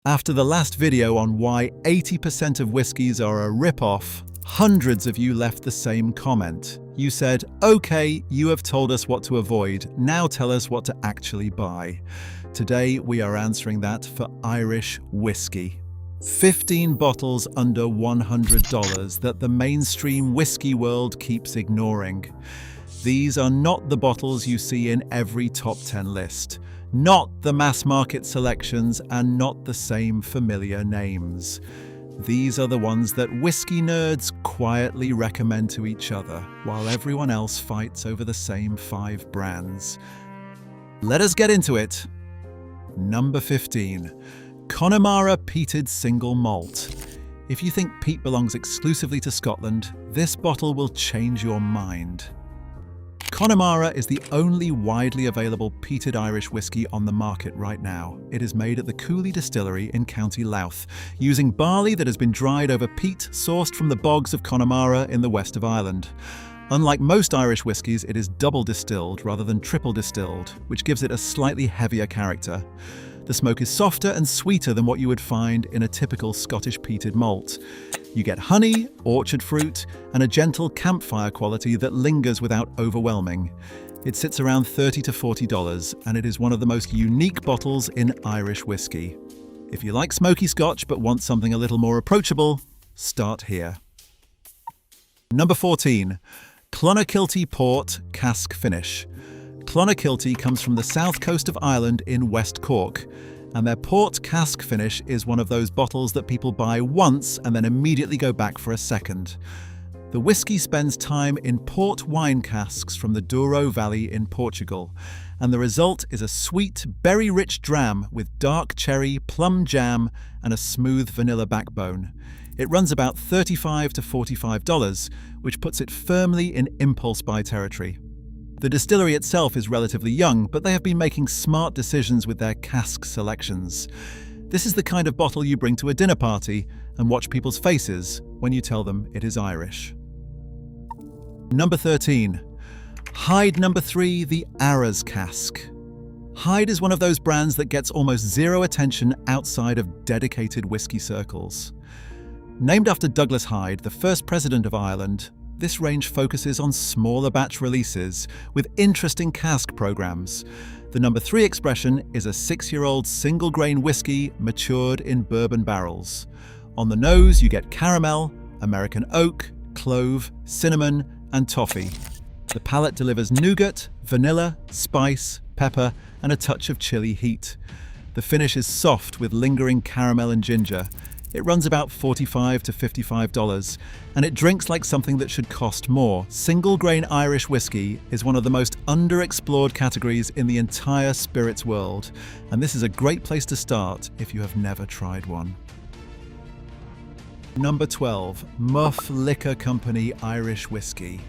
After the last video on why 80% of whiskies are a rip-off, hundreds of you left the same comment. You said, "Okay, you have told us what to avoid, now tell us what to actually buy." Today we are answering that for Irish whiskey. 15 bottles under $100 that the mainstream whiskey world keeps ignoring. These are not the bottles you see in every top 10 list, not the mass market selections, and not the same familiar names. These are the ones that whiskey nerds quietly recommend to each other, while everyone else fights over the same 5 brands. Let us get into it. Number 15. Connemara Peated Single Malt. If you think peat belongs exclusively to Scotland, this bottle will change your mind. Connemara is the only widely available peated Irish whiskey on the market right now. It is made at the Cooley Distillery in County Louth, using barley that has been dried over peat sourced from the bogs of Connemara in the west of Ireland. Unlike most Irish whiskies, it is double distilled rather than triple distilled, which gives it a slightly heavier character. The smoke is softer and sweeter than what you would find in a typical Scottish peated malt. You get honey, orchard fruit, and a gentle campfire quality that lingers without overwhelming. It sits around $30 to $40, and it is one of the most unique bottles in Irish whiskey. If you like smoky Scotch but want something a little more approachable, start here. Number 14. Clonakilty Port Cask Finish. Clonakilty comes from the south coast of Ireland in West Cork, and their port cask finish is one of those bottles that people buy once and then immediately go back for a second. The whiskey spends time in port wine casks from the Douro Valley in Portugal, and the result is a sweet, berry-rich dram with dark cherry, plum jam, and a smooth vanilla backbone. It runs about $35 to $45, which puts it firmly in impulse buy territory. The distillery itself is relatively young, but they have been making smart decisions with their cask selections. This is the kind of bottle you bring to a dinner party and watch people's faces when you tell them it is Irish. Number 13. Hyde Number 3, the Arras Cask. Hyde is one of those brands that gets almost zero attention outside of dedicated whiskey circles. Named after Douglas Hyde, the first president of Ireland, this range focuses on smaller batch releases with interesting cask programs. The number 3 expression is a 6-year-old single-grain whiskey matured in bourbon barrels. On the nose, you get caramel, American oak, clove, cinnamon, and toffee. The palate delivers nougat, vanilla, spice, pepper, and a touch of chili heat. The finish is soft with lingering caramel and ginger. It runs about $45 to $55, and it drinks like something that should cost more. Single-grain Irish whiskey is one of the most underexplored categories in the entire spirits world, and this is a great place to start if you have never tried one. Number 12. Muff Liquor Company Irish Whiskey.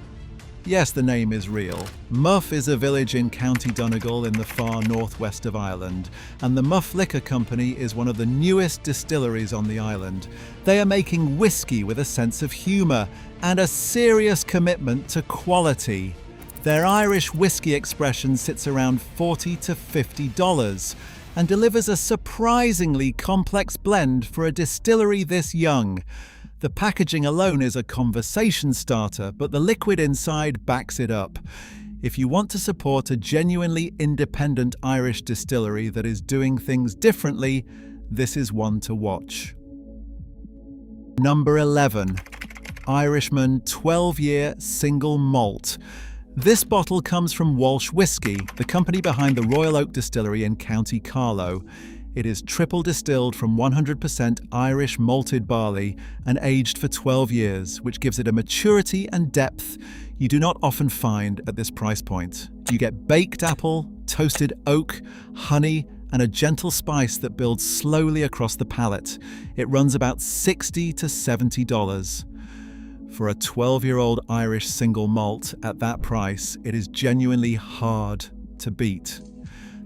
Yes, the name is real. Muff is a village in County Donegal in the far northwest of Ireland, and the Muff Liquor Company is one of the newest distilleries on the island. They are making whiskey with a sense of humour and a serious commitment to quality. Their Irish whiskey expression sits around $40 to $50 and delivers a surprisingly complex blend for a distillery this young. The packaging alone is a conversation starter, but the liquid inside backs it up. If you want to support a genuinely independent Irish distillery that is doing things differently, this is one to watch. Number 11. Irishman 12-year Single Malt. This bottle comes from Walsh Whisky, the company behind the Royal Oak Distillery in County Carlow. It is triple distilled from 100% Irish malted barley and aged for 12 years, which gives it a maturity and depth you do not often find at this price point. You get baked apple, toasted oak, honey, and a gentle spice that builds slowly across the palate. It runs about $60 to $70. For a 12-year-old Irish single malt at that price, it is genuinely hard to beat.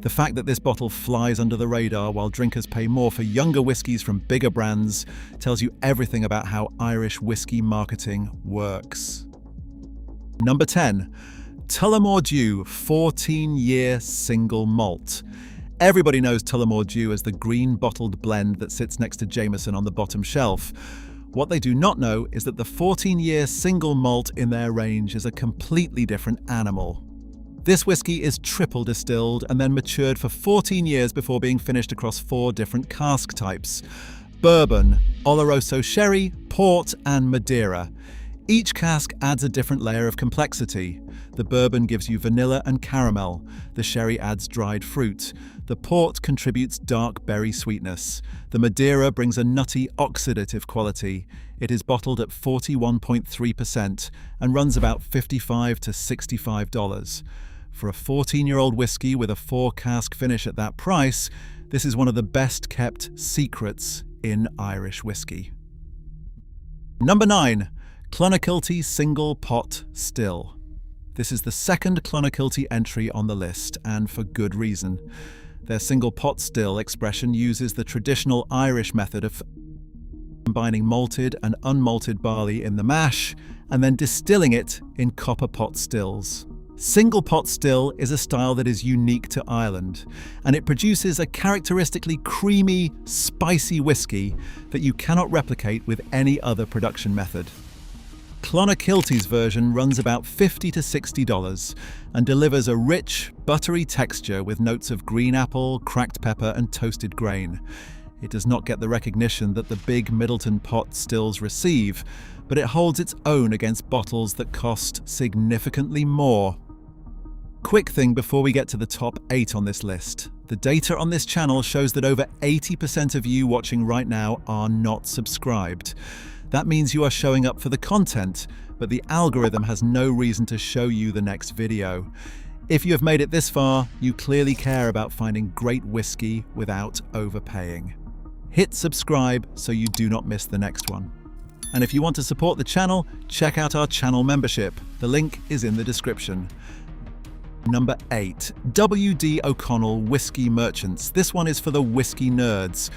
The fact that this bottle flies under the radar while drinkers pay more for younger whiskies from bigger brands tells you everything about how Irish whiskey marketing works. Number 10. Tullamore Dew 14-year Single Malt. Everybody knows Tullamore Dew as the green bottled blend that sits next to Jameson on the bottom shelf. What they do not know is that the 14-year single malt in their range is a completely different animal. This whiskey is triple distilled and then matured for 14 years before being finished across 4 different cask types: bourbon, Oloroso sherry, port, and Madeira. Each cask adds a different layer of complexity. The bourbon gives you vanilla and caramel. The sherry adds dried fruit. The port contributes dark berry sweetness. The Madeira brings a nutty oxidative quality. It is bottled at 41.3% and runs about $55 to $65. For a 14-year-old whiskey with a 4-cask finish at that price, this is one of the best-kept secrets in Irish whiskey. Number 9. Clonakilty Single Pot Still. This is the second Clonakilty entry on the list, and for good reason. Their single pot still expression uses the traditional Irish method of combining malted and unmalted barley in the mash and then distilling it in copper pot stills. Single pot still is a style that is unique to Ireland, and it produces a characteristically creamy, spicy whiskey that you cannot replicate with any other production method. Clonakilty's version runs about $50 to $60 and delivers a rich, buttery texture with notes of green apple, cracked pepper, and toasted grain. It does not get the recognition that the big Middleton pot stills receive, but it holds its own against bottles that cost significantly more. Quick thing before we get to the top 8 on this list. The data on this channel shows that over 80% of you watching right now are not subscribed. That means you are showing up for the content, but the algorithm has no reason to show you the next video. If you have made it this far, you clearly care about finding great whiskey without overpaying. Hit subscribe so you do not miss the next one. And if you want to support the channel, check out our channel membership. The link is in the description. Number 8. W.D. O'Connell Whiskey Merchants. This one is for the whiskey nerds.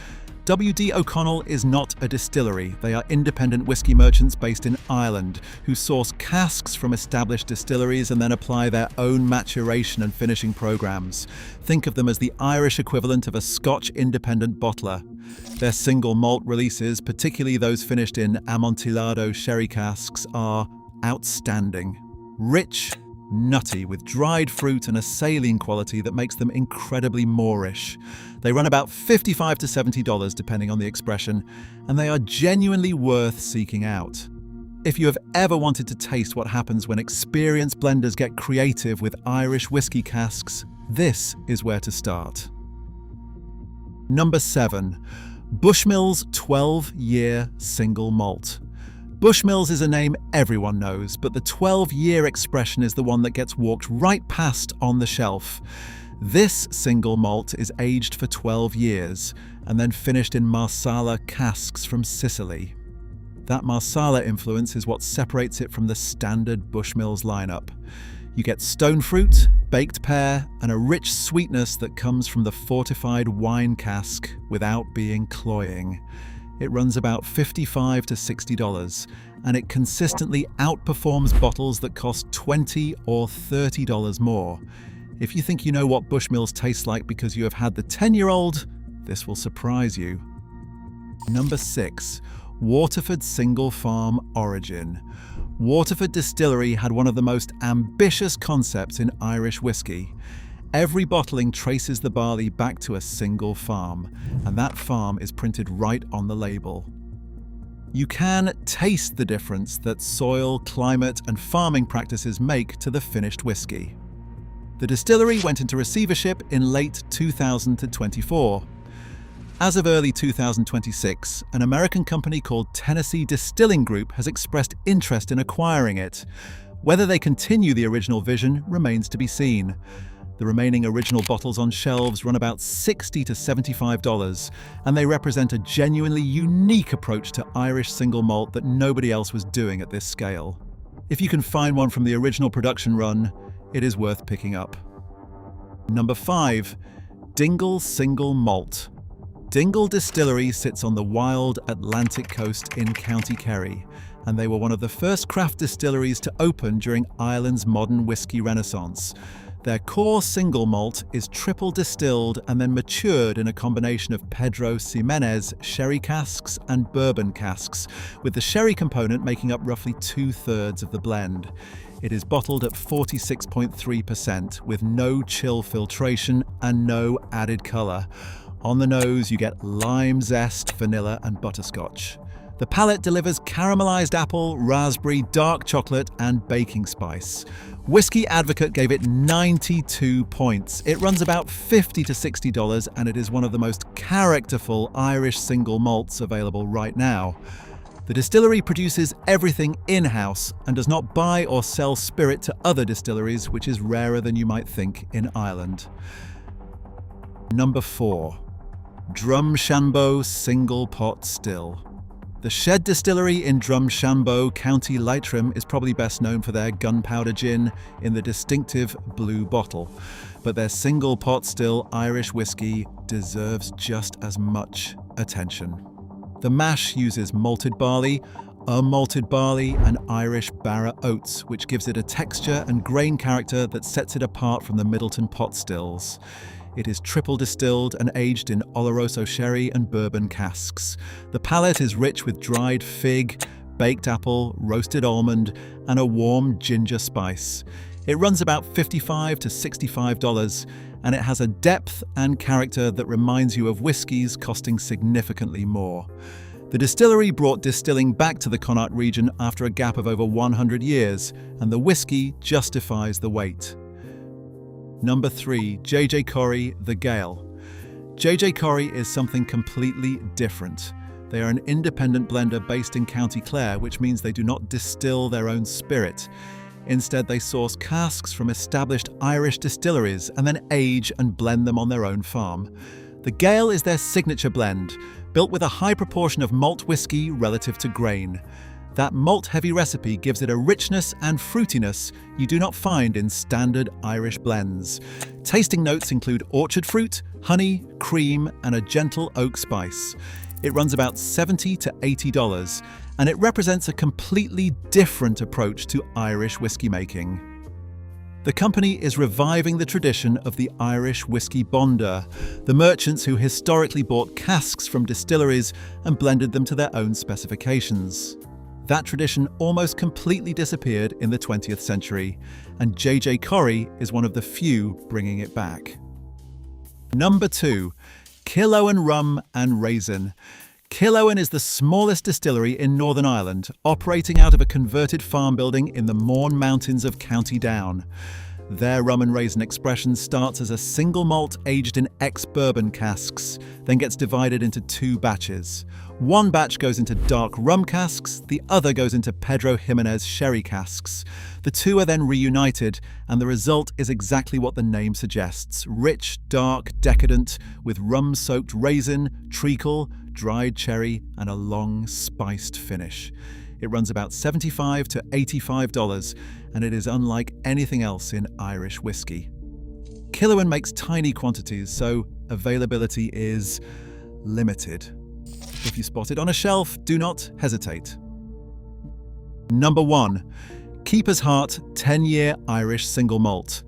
W.D. O'Connell is not a distillery. They are independent whiskey merchants based in Ireland who source casks from established distilleries and then apply their own maturation and finishing programs. Think of them as the Irish equivalent of a Scotch independent bottler. Their single malt releases, particularly those finished in Amontillado sherry casks, are outstanding. Rich, nutty, with dried fruit and a saline quality that makes them incredibly Moorish. They run about $55 to $70 depending on the expression, and they are genuinely worth seeking out. If you have ever wanted to taste what happens when experienced blenders get creative with Irish whiskey casks, this is where to start. Number 7. Bushmills 12-year single malt. Bushmills is a name everyone knows, but the 12-year expression is the one that gets walked right past on the shelf. This single malt is aged for 12 years and then finished in Marsala casks from Sicily. That Marsala influence is what separates it from the standard Bushmills lineup. You get stone fruit, baked pear, and a rich sweetness that comes from the fortified wine cask without being cloying. It runs about $55 to $60, and it consistently outperforms bottles that cost $20 or $30 more. If you think you know what Bushmills tastes like because you have had the 10-year-old, this will surprise you. Number 6. Waterford Single Farm Origin. Waterford Distillery had one of the most ambitious concepts in Irish whiskey. Every bottling traces the barley back to a single farm, and that farm is printed right on the label. You can taste the difference that soil, climate, and farming practices make to the finished whiskey. The distillery went into receivership in late 2024. As of early 2026, an American company called Tennessee Distilling Group has expressed interest in acquiring it. Whether they continue the original vision remains to be seen. The remaining original bottles on shelves run about $60 to $75, and they represent a genuinely unique approach to Irish single malt that nobody else was doing at this scale. If you can find one from the original production run, it is worth picking up. Number 5. Dingle Single Malt. Dingle Distillery sits on the wild Atlantic coast in County Kerry, and they were one of the first craft distilleries to open during Ireland's modern whiskey renaissance. Their core single malt is triple distilled and then matured in a combination of Pedro Ximénez sherry casks and bourbon casks, with the sherry component making up roughly 2/3 of the blend. It is bottled at 46.3% with no chill filtration and no added color. On the nose, you get lime zest, vanilla, and butterscotch. The palate delivers caramelized apple, raspberry, dark chocolate, and baking spice. Whiskey Advocate gave it 92 points. It runs about $50 to $60, and it is one of the most characterful Irish single malts available right now. The distillery produces everything in-house and does not buy or sell spirit to other distilleries, which is rarer than you might think in Ireland. Number 4. Drumshanbo Single Pot Still. The Shed Distillery in Drumshanbo, County Leitrim, is probably best known for their gunpowder gin in the distinctive blue bottle, but their single pot still Irish whiskey deserves just as much attention. The mash uses malted barley, unmalted barley, and Irish Barra oats, which gives it a texture and grain character that sets it apart from the Middleton pot stills. It is triple distilled and aged in Oloroso sherry and bourbon casks. The palate is rich with dried fig, baked apple, roasted almond, and a warm ginger spice. It runs about $55 to $65, and it has a depth and character that reminds you of whiskies costing significantly more. The distillery brought distilling back to the Connaught region after a gap of over 100 years, and the whiskey justifies the wait. Number 3, J.J. Corrie, The Gale. J.J. Corrie is something completely different. They are an independent blender based in County Clare, which means they do not distill their own spirit. Instead, they source casks from established Irish distilleries and then age and blend them on their own farm. The Gale is their signature blend, built with a high proportion of malt whiskey relative to grain. That malt-heavy recipe gives it a richness and fruitiness you do not find in standard Irish blends. Tasting notes include orchard fruit, honey, cream, and a gentle oak spice. It runs about $70 to $80, and it represents a completely different approach to Irish whiskey making. The company is reviving the tradition of the Irish whiskey bonder, the merchants who historically bought casks from distilleries and blended them to their own specifications. That tradition almost completely disappeared in the 20th century, and J.J. Corrie is one of the few bringing it back. Number 2, Killowen Rum and Raisin. Killowen is the smallest distillery in Northern Ireland, operating out of a converted farm building in the Mourne Mountains of County Down. Their rum and raisin expression starts as a single malt aged in ex-bourbon casks, then gets divided into 2 batches. One batch goes into dark rum casks, the other goes into Pedro Ximénez sherry casks. The 2 are then reunited, and the result is exactly what the name suggests: rich, dark, decadent, with rum-soaked raisin, treacle, dried cherry, and a long, spiced finish. It runs about $75 to $85, and it is unlike anything else in Irish whiskey. Killowen makes tiny quantities, so availability is limited. If you spot it on a shelf, do not hesitate. Number 1, Keeper's Heart 10-Year Irish Single Malt.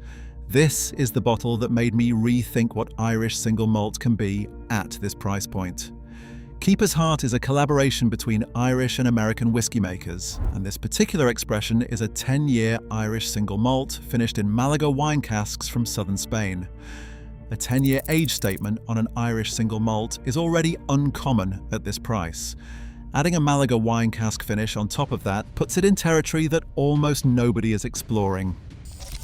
This is the bottle that made me rethink what Irish single malt can be at this price point. Keeper's Heart is a collaboration between Irish and American whiskey makers, and this particular expression is a 10-year Irish single malt finished in Malaga wine casks from southern Spain. A 10-year age statement on an Irish single malt is already uncommon at this price. Adding a Malaga wine cask finish on top of that puts it in territory that almost nobody is exploring.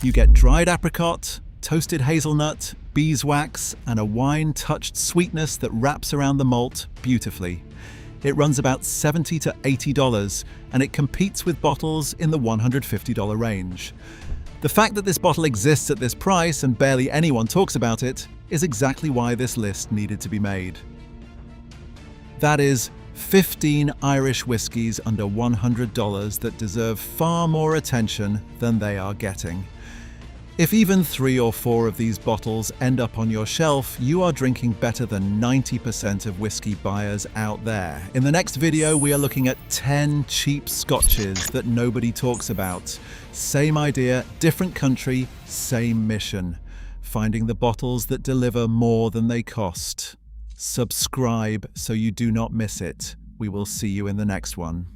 You get dried apricot, toasted hazelnut, beeswax, and a wine-touched sweetness that wraps around the malt beautifully. It runs about $70 to $80, and it competes with bottles in the $150 range. The fact that this bottle exists at this price and barely anyone talks about it is exactly why this list needed to be made. That is 15 Irish whiskies under $100 that deserve far more attention than they are getting. If even 3 or 4 of these bottles end up on your shelf, you are drinking better than 90% of whiskey buyers out there. In the next video, we are looking at 10 cheap scotches that nobody talks about. Same idea, different country, same mission. Finding the bottles that deliver more than they cost. Subscribe so you do not miss it. We will see you in the next one.